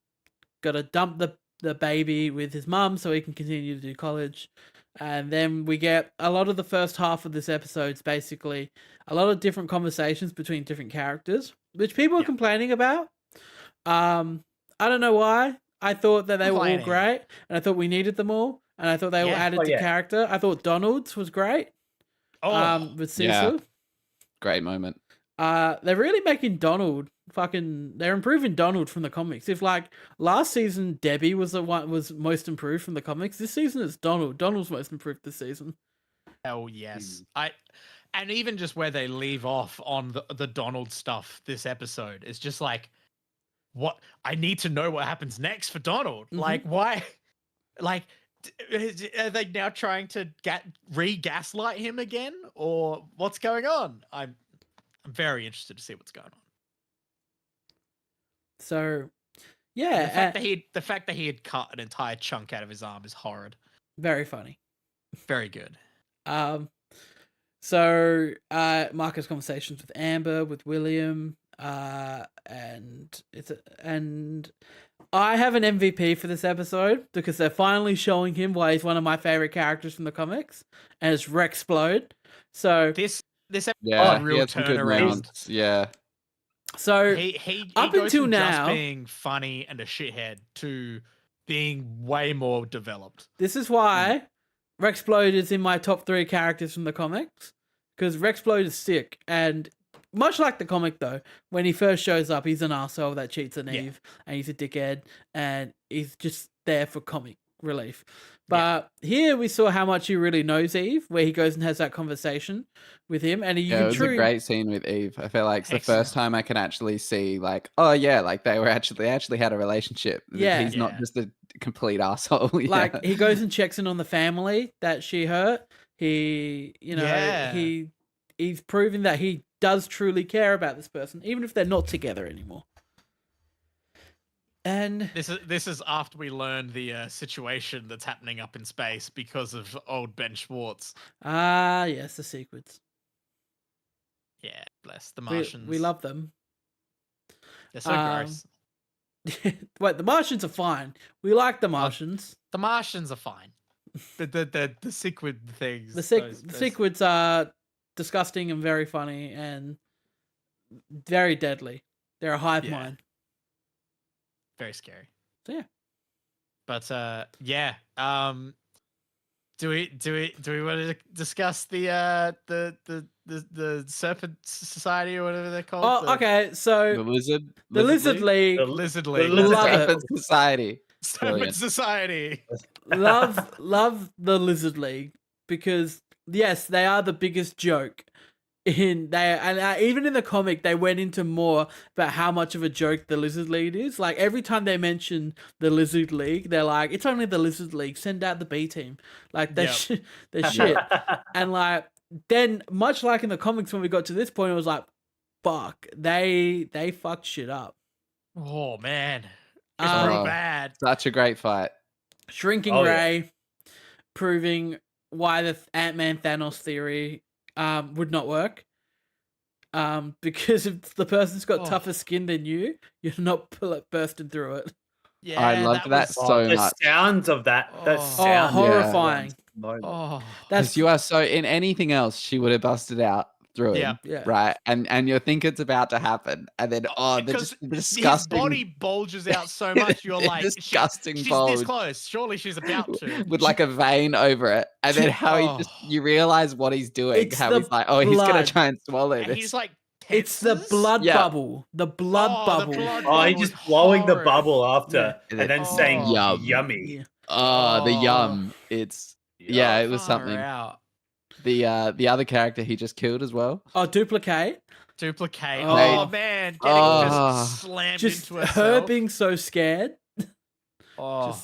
dump the baby with his mum so he can continue to do college. And then we get a lot of the first half of this episode is basically a lot of different conversations between different characters, which people are complaining about. I don't know why. I thought that they were all great, and I thought we needed them all, and I thought they all added to character. I thought Donald's was great. With Cecil. Great moment. They're really making Donald they're improving Donald from the comics. If like last season Debbie was most improved from the comics, this season it's Donald. Donald's most improved this season. Hell yes. And even just where they leave off on the Donald stuff this episode, it's just like, what? I need to know what happens next for Donald. Mm-hmm. Like, why? Like, are they now trying to re-gaslight him again, or what's going on? I'm very interested to see what's going on. So, yeah, the fact that he had cut an entire chunk out of his arm is horrid. Very funny. Very good. So Marco's conversations with Amber, with William, and I have an MVP for this episode because they're finally showing him why he's one of my favorite characters from the comics, and it's Rexplode. So This episode Yeah, is a he real had some good turnaround. moments. Yeah. So He up goes until from now, just being funny and a shithead to being way more developed. this is why Rexplode is in my top 3 characters from the comics, because Rexplode is sick, and much like the comic though, when he first shows up, he's an arsehole that cheats on Eve, and he's a dickhead, and he's just there for comic relief. But here we saw how much he really knows Eve, where he goes and has that conversation with him, and Yeah, it was a great scene with Eve. I feel like it's the first time I can actually see, like, oh yeah, like they actually had a relationship. Yeah. He's not just a complete asshole. Yeah. Like he goes and checks in on the family that she hurt. He, he's proving that he does truly care about this person, even if they're not together anymore. And this is after we learn the situation that's happening up in space because of old Ben Schwartz. Yes, the sequence. Yeah, bless the Martians. We love them. They're so gross. Wait, the Martians are fine. We like the Martians. The Martians are fine. The sequid things. The sequids are disgusting and very funny and very deadly. They're a hive mind. Very scary. So yeah. But do we want to discuss the Serpent Society or whatever they're called? Oh, okay. So the Lizard League. The Lizard League. Serpent Society. Serpent Society. love the Lizard League because yes, they are the biggest joke even in the comic they went into more about how much of a joke the Lizard League is. Like every time they mention the Lizard League, they're like, it's only the Lizard League, send out the B team. Like they're shit. And like then much like in the comics when we got to this point, it was like, fuck, they fucked shit up. Oh man. It's real bad. Such a great fight. Shrinking Ray proving why the Ant-Man Thanos theory would not work. Because if the person's got tougher skin than you're not bursting through it. Yeah, I loved that so the much. sounds of that. Horrifying. Because you are so in anything else, she would have busted out through it. Yeah. Right. And you think it's about to happen. And then because the disgusting his body bulges out so much, you're like disgusting she's bulge. this close. Surely she's about to. With like a vein over it. And then how you realize what he's doing. It's how he's like, he's gonna try and swallow And this. he's like, it's the blood bubble. The blood bubble. He's just blowing the bubble after Yeah. and then saying Yummy. Yeah. The yum. It's it was something. Out. The other character he just killed as well. Duplicate. Oh man, getting just slammed into herself. Her being so scared. Oh.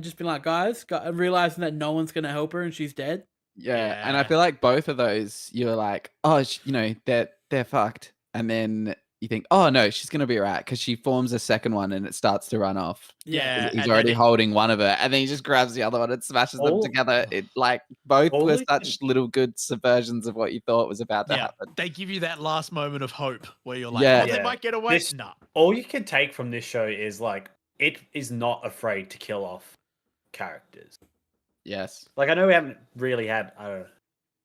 Just being like, guys, realizing that no one's gonna help her and she's dead. Yeah, and I feel like both of those, you're like, they're fucked, and then you think, oh no, she's gonna be right because she forms a second one and it starts to run off. Yeah, he's already holding one of her, and then he just grabs the other one and smashes them together. It like both were such little good subversions of what you thought was about to happen. They give you that last moment of hope where you're like, they might get away. All you can take from this show is like it is not afraid to kill off characters. Yes. Like I know we haven't really had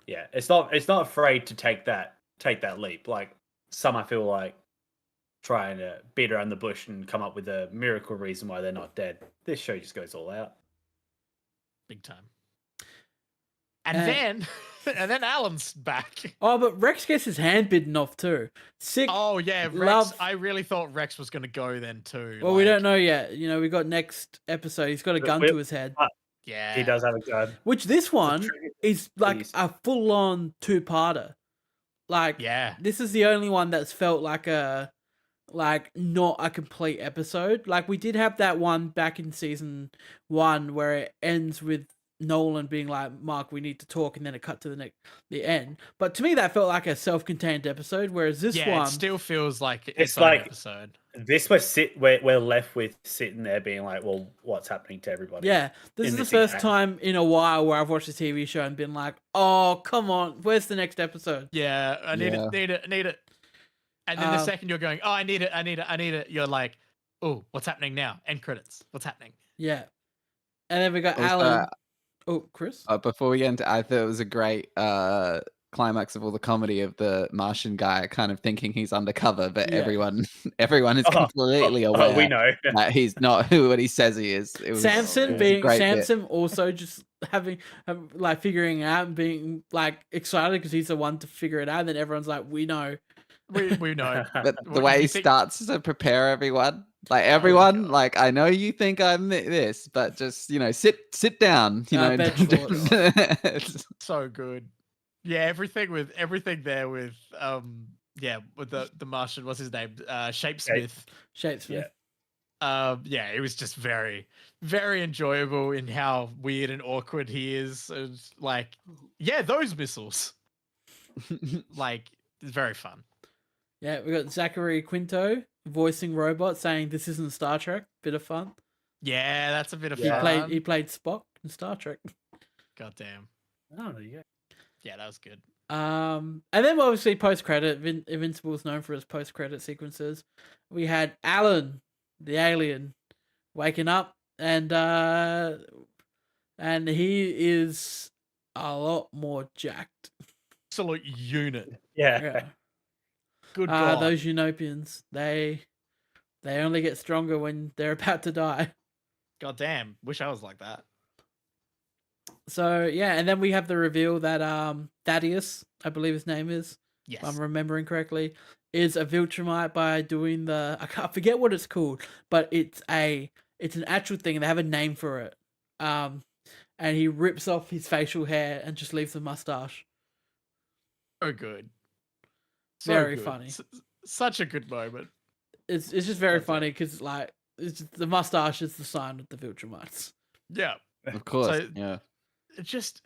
it's not afraid to take that leap. Like some I feel like trying to beat around the bush and come up with a miracle reason why they're not dead. This show just goes all out. Big time. And then Alan's back. Oh, but Rex gets his hand bitten off too. Sick. Oh yeah, Rex. I really thought Rex was gonna go then too. Well, we don't know yet. We got next episode. He's got a gun to his head. Yeah, he does have a gun. Which this one is like a full-on two-parter. Like, this is the only one that's felt like not a complete episode. Like we did have that one back in season 1 where it ends with Nolan being like, Mark, we need to talk, and then it cut to the end. But to me, that felt like a self-contained episode, whereas this Yeah, one it still feels like It's its own like- episode. This we're left with sitting there being like, well, what's happening to everybody? yeah, this in is the this first exact- time in a while where I've watched a TV show and been like, oh, come on, where's the next episode? Yeah, I need it. And then the second you're going, oh, I need it. You're like, oh, what's happening now? End credits. What's happening? Yeah. And then we got Also, Alan. Oh, Chris? Before we get into, I thought it was a great climax of all the comedy of the Martian guy kind of thinking he's undercover, but Yeah. everyone is completely aware we know. that he's not who what he says he is. It was, Samson it was a being great bit. Samson also just having like figuring out and being like excited because he's the one to figure it out. And then everyone's like, we know. We know. But the What way you he think- starts to prepare everyone, like God. everyone, like I know you think I'm this, but just sit down, bench force. So good. Yeah, everything there with with the Martian, what's his name? Shapesmith. Shapesmith. Yeah, it was just very, very enjoyable in how weird and awkward he is. And like, yeah, those missiles. Like, it's very fun. Yeah, we got Zachary Quinto voicing robot saying this isn't Star Trek. Bit of fun. Yeah, that's a bit of He fun. played Spock in Star Trek. God damn. Oh, there you go. Yeah, that was good. And then obviously post credit, Invincible is known for his post credit sequences. We had Alan, the alien, waking up, and he is a lot more jacked. Absolute unit. Yeah. Yeah. Good God. Those Utopians, they only get stronger when they're about to die. God damn. Wish I was like that. So yeah, and then we have the reveal that Thaddeus, I believe his name is, Yes. if I'm remembering correctly, is a Viltrumite by doing I forget what it's called, but it's an actual thing and they have a name for it. And he rips off his facial hair and just leaves the mustache. So good. Very good. funny. Such a good moment. It's just very That's it. funny because like the mustache is the sign of the Viltrumites. Yeah. Of course, So- yeah. Just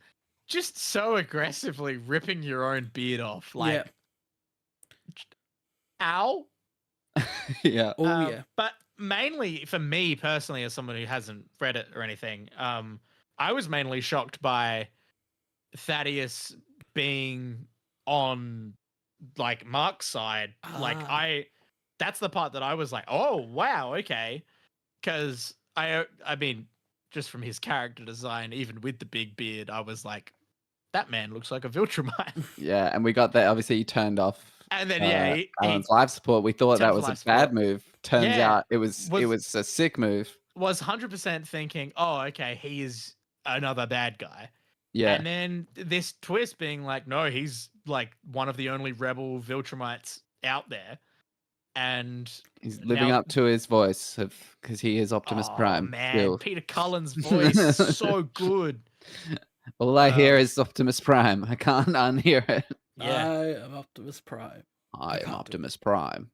so aggressively ripping your own beard off. Like, Yeah. ow. Yeah. Oh yeah. But mainly for me personally, as someone who hasn't read it or anything, I was mainly shocked by Thaddeus being on like Mark's side. Like that's the part that I was like, oh wow, okay. Because I mean, just from his character design, even with the big beard, I was like, that man looks like a Viltrumite. Yeah, and we got that. Obviously, he turned off And then he Alan's life support. We thought that Turned was life a bad support. move. Turns Yeah, out it was a sick move. was 100% thinking, oh, okay, he is another bad guy. Yeah. And then this twist being like, no, he's like one of the only rebel Viltrumites out there. And He's living now- up to his voice because he is Optimus oh, Prime. man, still. Peter Cullen's voice is so good. All I hear is Optimus Prime. I can't unhear it. Yeah, I am Optimus Prime. I am can't do Optimus Prime.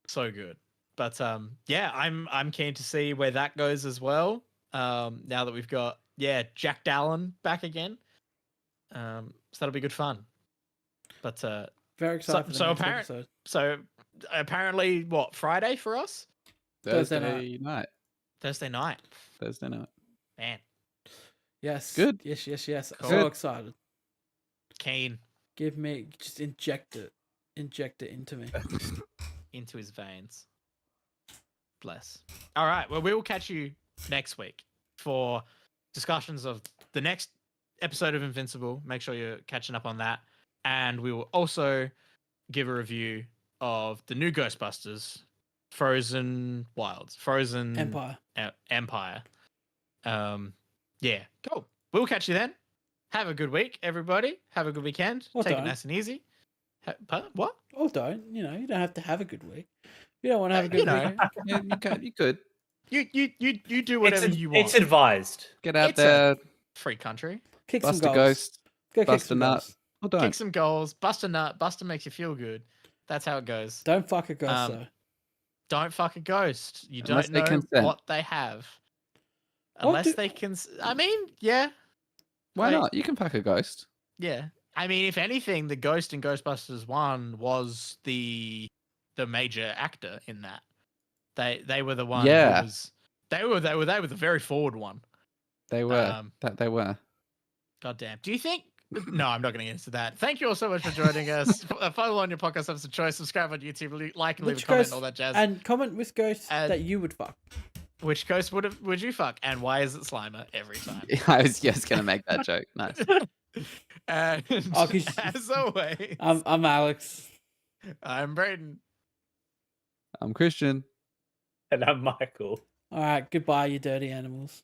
so good. But yeah, I'm keen to see where that goes as well. Now that we've got Jack Allen back again. So that'll be good fun. But Very excited for the so next apparent- episode. so apparently what, Friday for us? Thursday Thursday night. Thursday night. Thursday night. Man, Yes. Good. Yes. Cool. So excited. keen Give me, just inject it into me. into his veins. Bless. All right. Well, we will catch you next week for discussions of the next episode of Invincible. Make sure you're catching up on that. And we will also give a review of the new Ghostbusters, Frozen Empire. Empire. Yeah, cool. We'll catch you then. Have a good week, everybody. Have a good weekend. Or Take don't. it nice and easy. What? Or don't. You don't have to have a good week. You don't want to have a good You know, week. Yeah, you could you do whatever you want. It's advised. get out It's a- there, Free country. Kick bust some a goals. ghost, Go kick bust a some nut, goals. or Kick don't. some goals. Bust a nut. Buster makes you feel good. That's how it goes. Don't fuck a ghost Um, though. Don't fuck a ghost. You Unless don't they know consent. what they have. What Unless do- they can. I mean, yeah. Why Like- not? You can fuck a ghost. Yeah. I mean, if anything, the ghost in Ghostbusters 1 was the major actor in that. They were the one Yeah. who was they were the very forward one. They were. They were. God damn. Do you think No, I'm not going to get into that. Thank you all so much for joining us. Follow on your podcast service of choice, subscribe on YouTube, like and leave a comment and all that jazz. And comment with ghosts And- that you would fuck. Which ghost would you fuck? And why is it Slimer every time? I was just gonna make that joke. Nice. And Oh, 'cause- as always, I'm Alex. I'm Brayden. I'm Christian. And I'm Michael. All right, goodbye, you dirty animals.